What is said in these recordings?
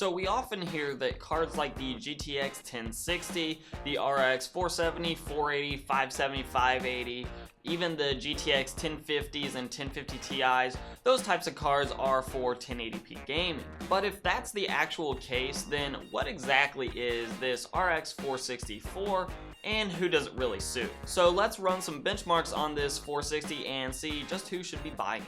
So we often hear that cards like the GTX 1060, the RX 470, 480, 570, 580, even the GTX 1050s and 1050 Ti's, those types of cards are for 1080p gaming. But if that's the actual case, then what exactly is this RX 464 and who does it really suit? So let's run some benchmarks on this 460 and see just who should be buying it.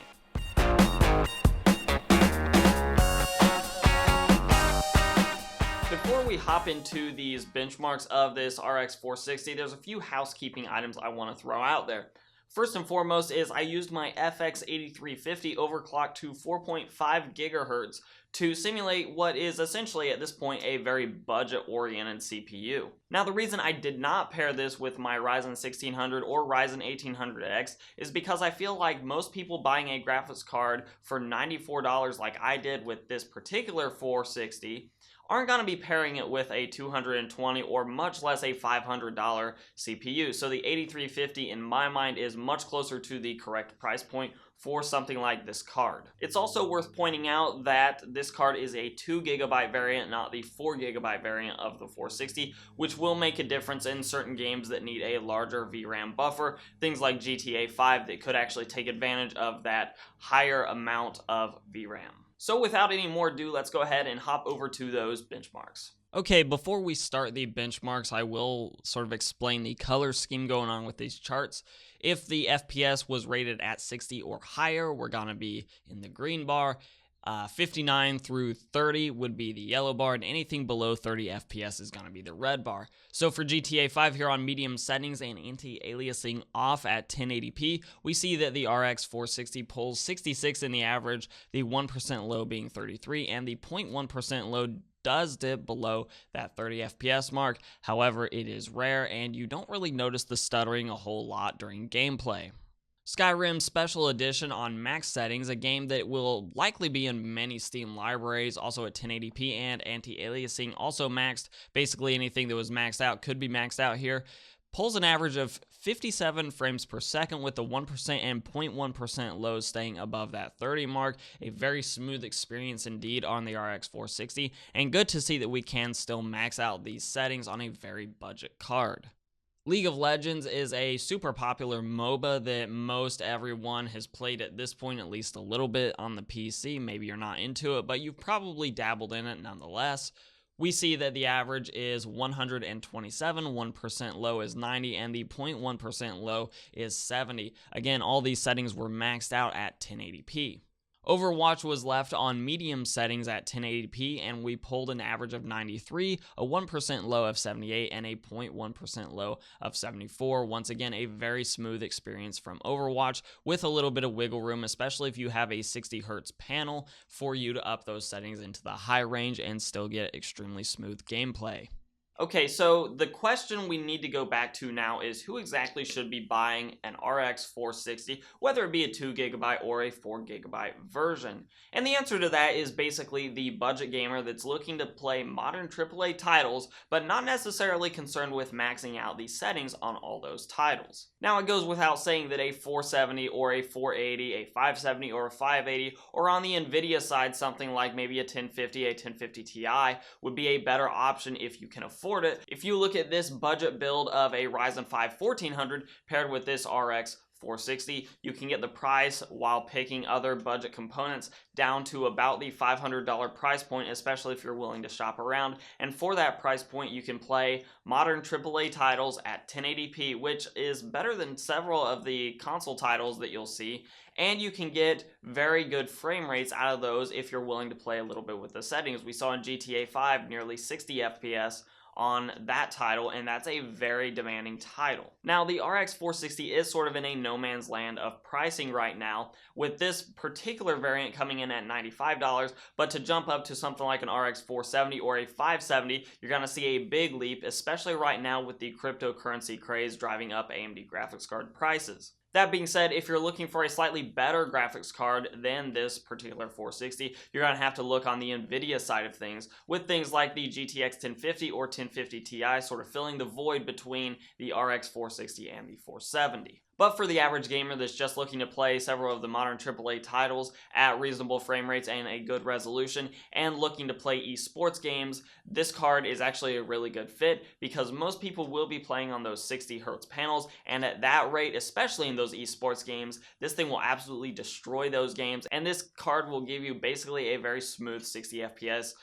Before we hop into these benchmarks of this RX 460, there's a few housekeeping items I want to throw out there. First and foremost is I used my FX 8350 overclocked to 4.5 gigahertz to simulate what is essentially at this point a very budget-oriented CPU. Now the reason I did not pair this with my Ryzen 1600 or Ryzen 1800X is because I feel like most people buying a graphics card for $94 like I did with this particular 460 aren't going to be pairing it with a $220 or much less a $500 CPU. So the 8350 in my mind is much closer to the correct price point for something like this card. It's also worth pointing out that this card is a 2GB variant, not the 4GB variant of the 460, which will make a difference in certain games that need a larger VRAM buffer, things like GTA 5 that could actually take advantage of that higher amount of VRAM. So without any more ado, let's go ahead and hop over to those benchmarks. Okay, before we start the benchmarks, I will sort of explain the color scheme going on with these charts. If the FPS was rated at 60 or higher, we're going to be in the green bar. 59 through 30 would be the yellow bar, and anything below 30 FPS is going to be the red bar. So for GTA 5 here on medium settings and anti-aliasing off at 1080p, we see that the RX 460 pulls 66 in the average, the 1% low being 33, and the 0.1% low does dip below that 30 FPS mark. However, it is rare, and you don't really notice the stuttering a whole lot during gameplay. Skyrim Special Edition on max settings, a game that will likely be in many Steam libraries, also at 1080p and anti-aliasing, also maxed. Basically anything that was maxed out could be maxed out here. Pulls an average of 57 frames per second with the 1% and 0.1% lows staying above that 30 mark. A very smooth experience indeed on the RX 460, and good to see that we can still max out these settings on a very budget card. League of Legends is a super popular MOBA that most everyone has played at this point, at least a little bit on the PC. Maybe you're not into it, but you've probably dabbled in it nonetheless. We see that the average is 127, 1% low is 90, and the 0.1% low is 70. Again, all these settings were maxed out at 1080p. Overwatch was left on medium settings at 1080p, and we pulled an average of 93, a 1% low of 78, and a 0.1% low of 74. Once again, a very smooth experience from Overwatch with a little bit of wiggle room, especially if you have a 60 Hz panel for you to up those settings into the high range and still get extremely smooth gameplay. Okay, so the question we need to go back to now is who exactly should be buying an RX 460, whether it be a 2GB or a 4GB version? And the answer to that is basically the budget gamer that's looking to play modern AAA titles, but not necessarily concerned with maxing out the settings on all those titles. Now, it goes without saying that a 470 or a 480, a 570 or a 580, or on the NVIDIA side, something like maybe a 1050, a 1050 Ti would be a better option if you can afford it. If you look at this budget build of a Ryzen 5 1400 paired with this RX 460, you can get the price while picking other budget components down to about the $500 price point, especially if you're willing to shop around. And for that price point, you can play modern AAA titles at 1080p, which is better than several of the console titles that you'll see. And you can get very good frame rates out of those if you're willing to play a little bit with the settings. We saw in GTA 5 nearly 60 FPS on that title, and that's a very demanding title. Now, the RX 460 is sort of in a no man's land of pricing right now, with this particular variant coming in at $95, but to jump up to something like an RX 470 or a 570, you're going to see a big leap, especially right now with the cryptocurrency craze driving up AMD graphics card prices. That being said, if you're looking for a slightly better graphics card than this particular 460, you're going to have to look on the NVIDIA side of things, with things like the GTX 1050 or 1050 Ti sort of filling the void between the RX 460 and the 470. But for the average gamer that's just looking to play several of the modern AAA titles at reasonable frame rates and a good resolution, and looking to play esports games, this card is actually a really good fit because most people will be playing on those 60Hz panels, and at that rate, especially in those esports games, this thing will absolutely destroy those games, and this card will give you basically a very smooth 60 FPS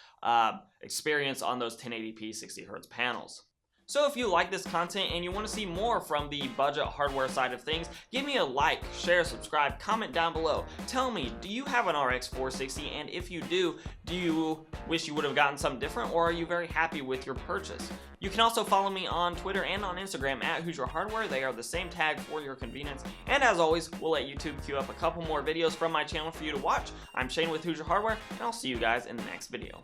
experience on those 1080p 60Hz panels. So if you like this content and you want to see more from the budget hardware side of things, give me a like, share, subscribe, comment down below. Tell me, do you have an RX 460? And if you do you wish you would have gotten something different, or are you very happy with your purchase? You can also follow me on Twitter and on Instagram at Hoosier Hardware. They are the same tag for your convenience. And as always, we'll let YouTube queue up a couple more videos from my channel for you to watch. I'm Shane with Hoosier Hardware, and I'll see you guys in the next video.